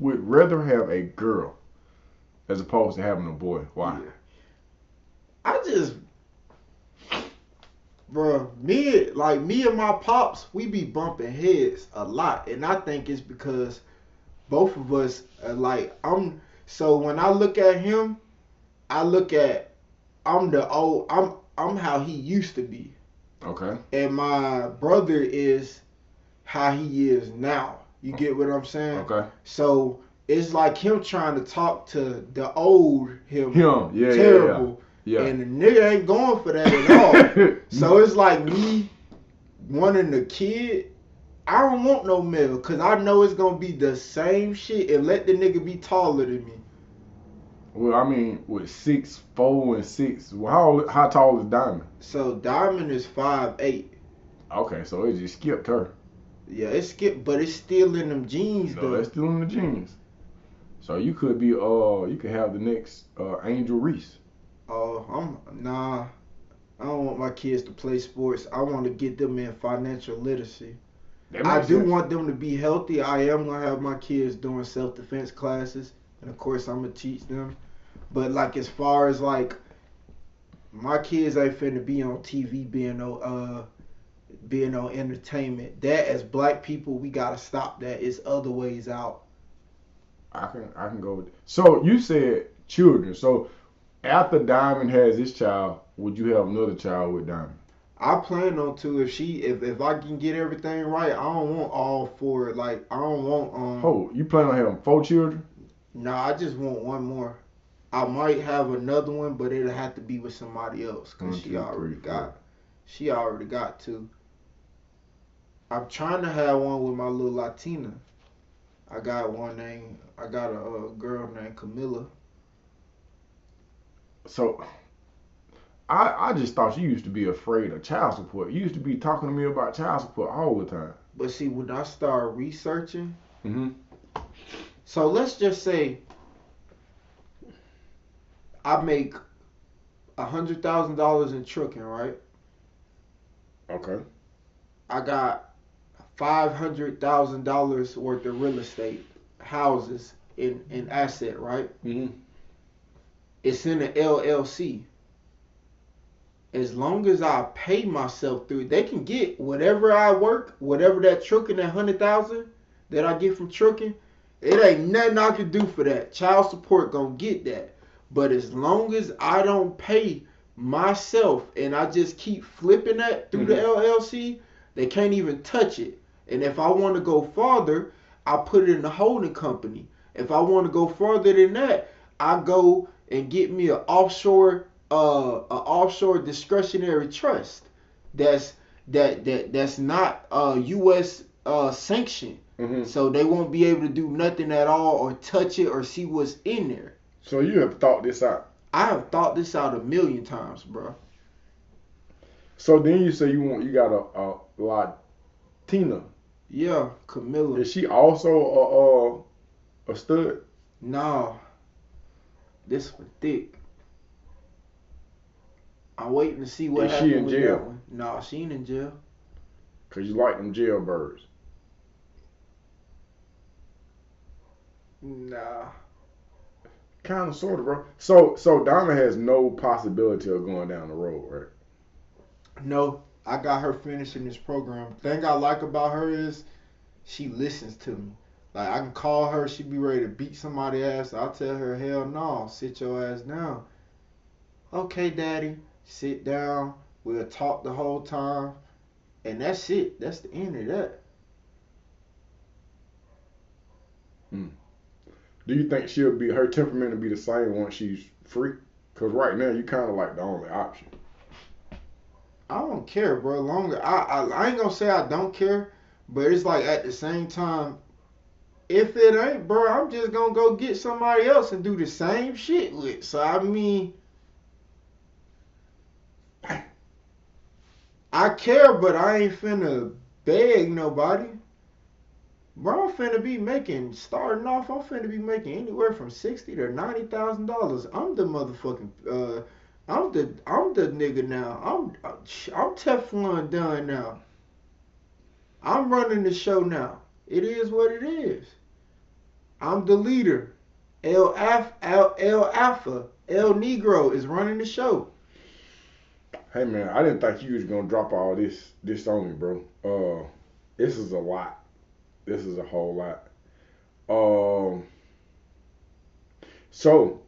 would rather have a girl as opposed to having a boy. Why? Yeah. I just, bro, me and my pops, we be bumping heads a lot, and I think it's because both of us So when I look at him, I look at I'm how he used to be, Okay. and my brother is how he is now. You get what I'm saying? Okay. So it's like him trying to talk to the old him, Yeah, terrible, yeah. and the nigga ain't going for that at all. So it's like me wanting a kid. I don't want no male because I know it's gonna be the same shit and let the nigga be taller than me. Well, I mean, with 6'4" and 6, well, how tall is Diamond? So Diamond is 5'8". Okay, so it just skipped her. Yeah, it skipped, but it's still in them jeans No, though. that's still in the genes. So you could be you could have the next Angel Reese. Nah. I don't want my kids to play sports. I want to get them in financial literacy. That I makes do sense. want them to be healthy. I am gonna have my kids doing self-defense classes, and of course I'm gonna teach them. But like as far as like my kids ain't finna be on TV being on entertainment. That as black people we gotta stop that. It's other ways out. I can go with. So you said children. So after Diamond has his child, would you have another child with Diamond? I plan on to if I can get everything right. I don't want all four. Like I don't want Oh, you plan on having 4 children? Nah, I just want one more. I might have another one, but it'll have to be with somebody else because she already got two. I'm trying to have one with my little Latina. I got a girl named Camilla. So I just thought you used to be afraid of child support. You used to be talking to me about child support all the time. But see, when I started researching, Mm-hmm. so let's just say I make $100,000 in trucking, right? Okay. I got $500,000 worth of real estate, houses in asset, right? Mm-hmm. It's in an LLC. As long as I pay myself through it, they can get whatever I work, whatever that trucking, that 100,000 that I get from trucking. It ain't nothing I can do for that. Child support gonna get that. But as long as I don't pay myself and I just keep flipping that through the LLC, they can't even touch it. And if I want to go farther, I put it in the holding company. If I want to go further than that, I go and get me an offshore discretionary trust that's not U.S. Sanctioned. Mm-hmm. So they won't be able to do nothing at all or touch it or see what's in there. So you have thought this out. I have thought this out a million times, bro. So then you say you got a Latina. Yeah, Camilla. Is she also a stud? Nah, this one thick. I'm waiting to see what Is happens she in with jail? that one. Nah, she ain't in jail. Cause you like them jailbirds. Nah. Kind of, sort of, bro. So Diamond has no possibility of going down the road, right? No, I got her finishing this program. Thing I like about her is she listens to me. Like I can call her, she be ready to beat somebody's ass. I'll tell her, hell no, sit your ass down. Okay, daddy, sit down. We'll talk the whole time, and that's it. That's the end of that. Hmm. Do you think her temperament will be the same once she's free? Cause right now you kind of like the only option. I don't care, bro. Longer, I ain't gonna say I don't care, but it's like at the same time, if it ain't, bro, I'm just gonna go get somebody else and do the same shit with. So I mean, I care, but I ain't finna beg nobody. Bro, I'm finna be making, starting off, I'm finna be making anywhere from $60,000 to $90,000. I'm the motherfucking, I'm the nigga now. I'm Teflon done now. I'm running the show now. It is what it is. I'm the leader. El Alpha, El Negro is running the show. Hey man, I didn't think you was gonna drop all this on me, bro. This is a lot. This is a whole lot. Um, so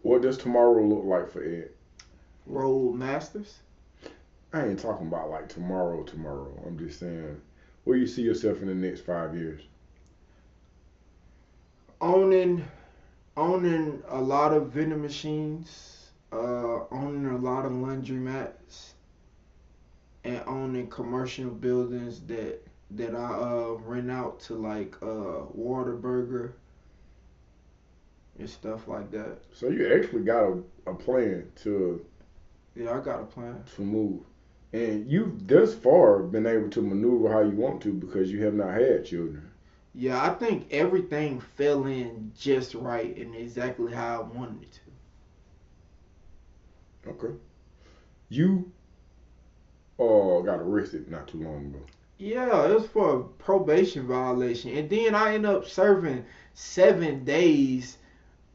what does tomorrow look like for Ed? Road Masters. I ain't talking about like tomorrow. I'm just saying, where you see yourself in the next 5 years? Owning a lot of vending machines, owning a lot of laundromats, and owning commercial buildings that I rent out to like Whataburger and stuff like that. So you actually got a plan to Yeah, I got a plan. move, and you've thus far been able to maneuver how you want to because you have not had children. Yeah, I think everything fell in just right and exactly how I wanted it to. Okay. You got arrested not too long ago. Yeah, it was for a probation violation. And then I ended up serving 7 days.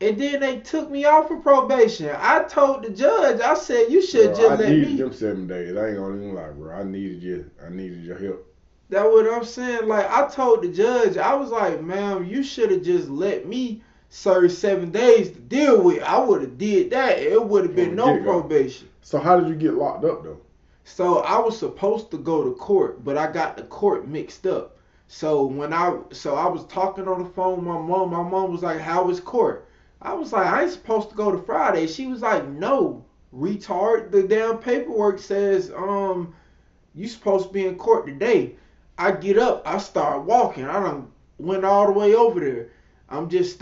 And then they took me off of probation. I told the judge, I said, you should just let me. I needed them 7 days. I ain't gonna even lie, bro. I needed your help. That's what I'm saying. Like, I told the judge, I was like, ma'am, you should have just let me serve 7 days to deal with. I would have did that. It would have been no probation. So how did you get locked up, though? So I was supposed to go to court, but I got the court mixed up. So I was talking on the phone with my mom. My mom was like, how was court? I was like, I ain't supposed to go to Friday. She was like, no, retard. The damn paperwork says, you supposed to be in court today. I get up, I start walking. I done went all the way over there. I'm just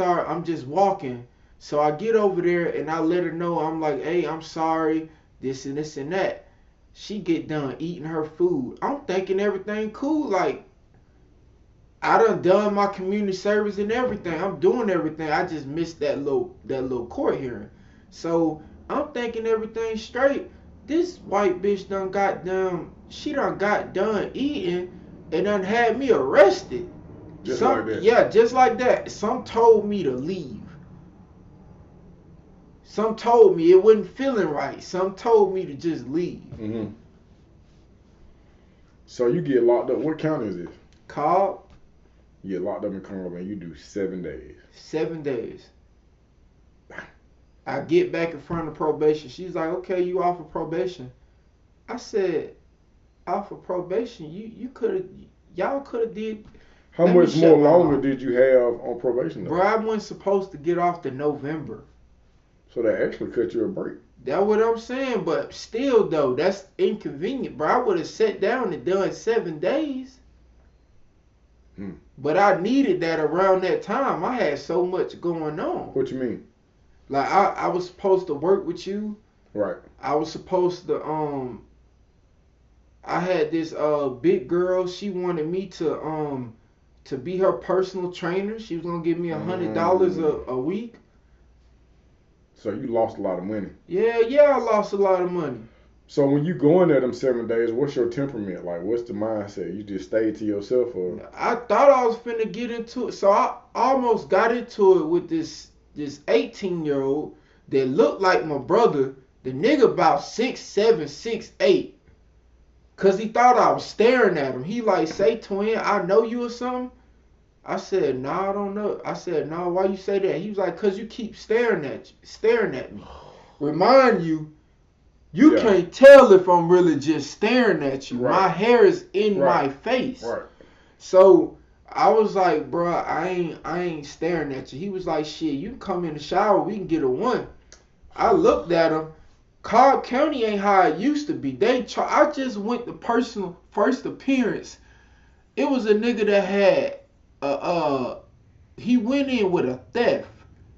walking. So I get over there and I let her know. I'm like, hey, I'm sorry, this and this and that. She get done eating her food. I'm thinking everything cool. Like, I done my community service and everything. I'm doing everything. I just missed that little court hearing. So I'm thinking everything straight. This white bitch done got done eating and done had me arrested. Just like that. Yeah, just like that. Some told me to leave. Some told me it wasn't feeling right. Some told me to just leave. Mm-hmm. So you get locked up. What county is this? Cobb. You get locked up in Cobb and you do 7 days. 7 days. I get back in front of probation. She's like, okay, you off of probation. I said, off of probation? Y'all could have did. How much more longer did you have on probation, though? Bro, I wasn't supposed to get off to November. So they actually cut you a break. That's what I'm saying, but still, though, that's inconvenient, bro. I would have sat down and done 7 days. But I needed that around that time. I had so much going on. What you mean? Like, I was supposed to work with you. Right. I was supposed to, I had this big girl. She wanted me to be her personal trainer. She was gonna give me $100 a week. So you lost a lot of money. Yeah, I lost a lot of money. So when you go in there them 7 days, what's your temperament like? What's the mindset? You just stay to yourself, or? I thought I was finna get into it, so I almost got into it with this 18-year-old that looked like my brother. The nigga about 6'7", 6'8". Cause he thought I was staring at him. He like, say, twin, I know you or something. I said, nah, I don't know. I said, nah, why you say that? He was like, cause you keep staring at me. Remind you, can't tell if I'm really just staring at you. Right. My hair is in my face. Right. So I was like, bro, I ain't staring at you. He was like, shit, you can come in the shower, we can get a one. I looked at him. Cobb County ain't how it used to be. I just went to personal first appearance. It was a nigga that had he went in with a theft,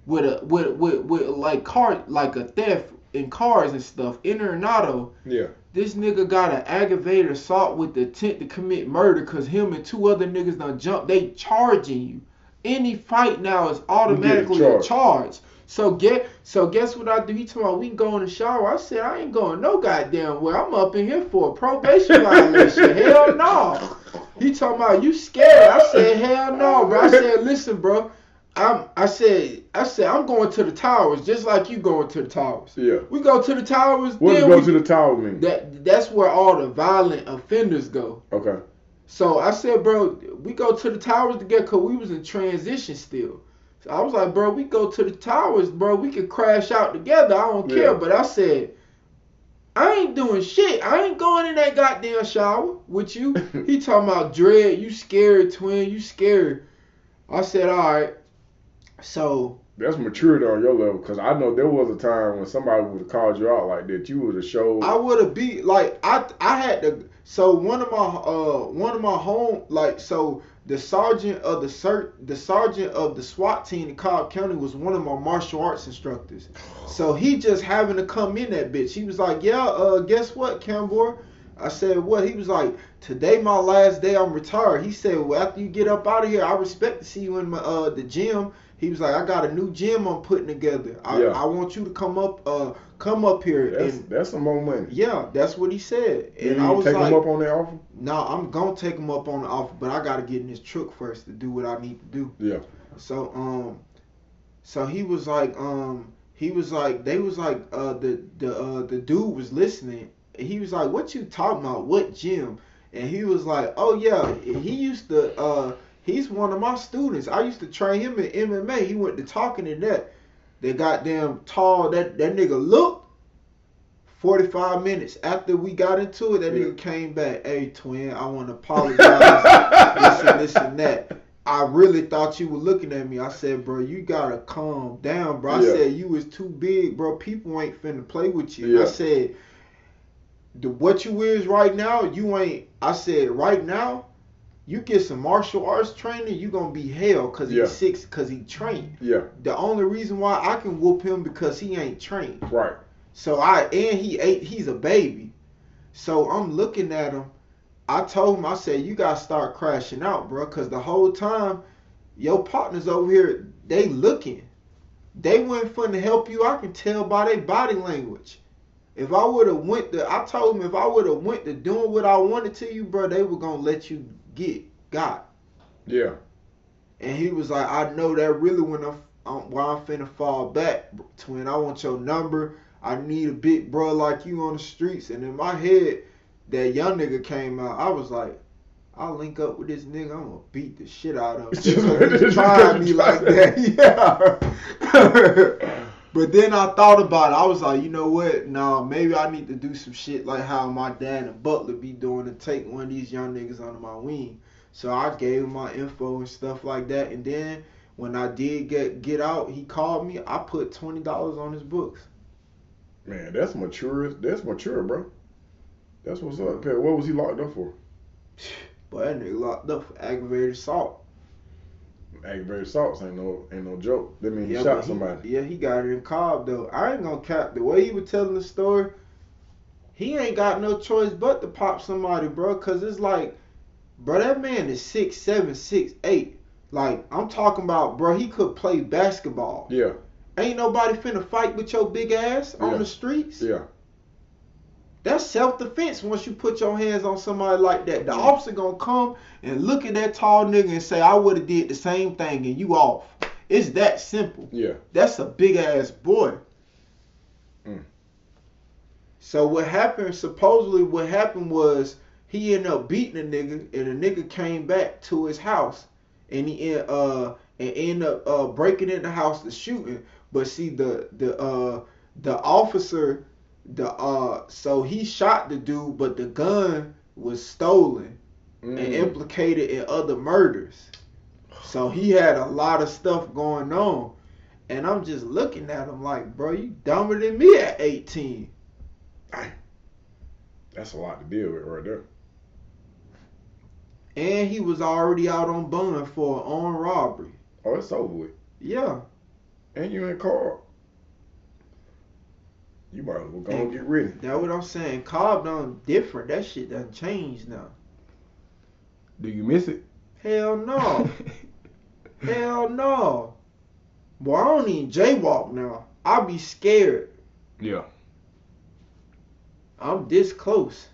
with like a theft in cars and stuff, inner and auto. Yeah. This nigga got an aggravated assault with the intent to commit murder because him and 2 other niggas done jumped. They charging you. Any fight now is automatically a charge. So guess what I do? He told me we can go in the shower. I said I ain't going no goddamn where. I'm up in here for a probation violation. Hell no. He talking about you scared. I said hell no, bro. I said listen, bro. I said I'm going to the towers just like you going to the towers. Yeah. We go to the towers. What does go to the towers mean? That's where all the violent offenders go. Okay. So I said, bro, we go to the towers together because we was in transition still. So I was like, bro, we go to the towers, bro. We can crash out together. I don't care. But I said, I ain't doing shit. I ain't going in that goddamn shower with you. He talking about Dread. You scared, twin. You scared. I said, all right. So that's maturity on your level, because I know there was a time when somebody would have called you out like that. You would have showed. I would have beat like I had to. So one of my home like so the sergeant of the SWAT team in Cobb County was one of my martial arts instructors. So he just having to come in that bitch. He was like, yeah, guess what, Cambor? I said, what? He was like, today my last day, I'm retired. He said, well, after you get up out of here, I respect to see you in my the gym. He was like, I got a new gym I'm putting together. I want you to come up here. That's some more money. Yeah, that's what he said. And I was take him up on that offer? No, I'm gonna take him up on the offer, but I gotta get in this truck first to do what I need to do. Yeah. So he was like they was like the dude was listening. He was like, what you talking about? What gym? And he was like, oh yeah, he used to he's one of my students. I used to train him in MMA. He went to talking in that. They goddamn tall. That nigga looked. 45 minutes after we got into it, that nigga came back. Hey, twin, I want to apologize. this and that. I really thought you were looking at me. I said, bro, you gotta calm down, bro. I said you was too big, bro. People ain't finna play with you. I said, what you is right now, you ain't. I said, right now, you get some martial arts training, you gonna be hell because he's 6, because he trained. Yeah. The only reason why I can whoop him because he ain't trained. Right. So he's a baby. So I'm looking at him. I told him, I said, you gotta start crashing out, bro, because the whole time your partners over here, they looking. They weren't finna help you. I can tell by their body language. If I would have I told him if I would have went to doing what I wanted to you, bro, they were gonna let you got. Yeah. And he was like, I know that really when I'm finna fall back, twin. I want your number. I need a big bro like you on the streets. And in my head, that young nigga came out. I was like, I'll link up with this nigga. I'm gonna beat the shit out of him. He's trying me like that. Yeah. But then I thought about it. I was like, you know what? No, maybe I need to do some shit like how my dad and Butler be doing and take one of these young niggas under my wing. So I gave him my info and stuff like that. And then when I did get out, he called me. I put $20 on his books. Man, that's mature. That's mature, bro. That's what's up. What was he locked up for? Boy, that nigga locked up for aggravated assault. Aggravated assaults ain't no joke. That means he shot somebody. He got it in Cobb though. I ain't gonna cap the way he was telling the story. He ain't got no choice but to pop somebody, bro. Cause it's like, bro, that man is 6'7", 6'8". Like I'm talking about, bro. He could play basketball. Yeah. Ain't nobody finna fight with your big ass on the streets. Yeah. That's self-defense once you put your hands on somebody like that. The officer gonna come and look at that tall nigga and say, I would have did the same thing and you off. It's that simple. Yeah. That's a big ass boy. Mm. So supposedly what happened was he ended up beating a nigga and the nigga came back to his house and he ended up breaking in the house to shooting. But see the officer, so he shot the dude, but the gun was stolen and implicated in other murders. So he had a lot of stuff going on. And I'm just looking at him like, bro, you dumber than me at 18. That's a lot to deal with right there. And he was already out on bond for an armed robbery. Oh, it's over with. Yeah. And you in Cobb. You might as well go and get ready. That's what I'm saying. Cobb done different. That shit done changed now. Do you miss it? Hell no. Hell no. Boy, I don't even jaywalk now. I be scared. Yeah. I'm this close.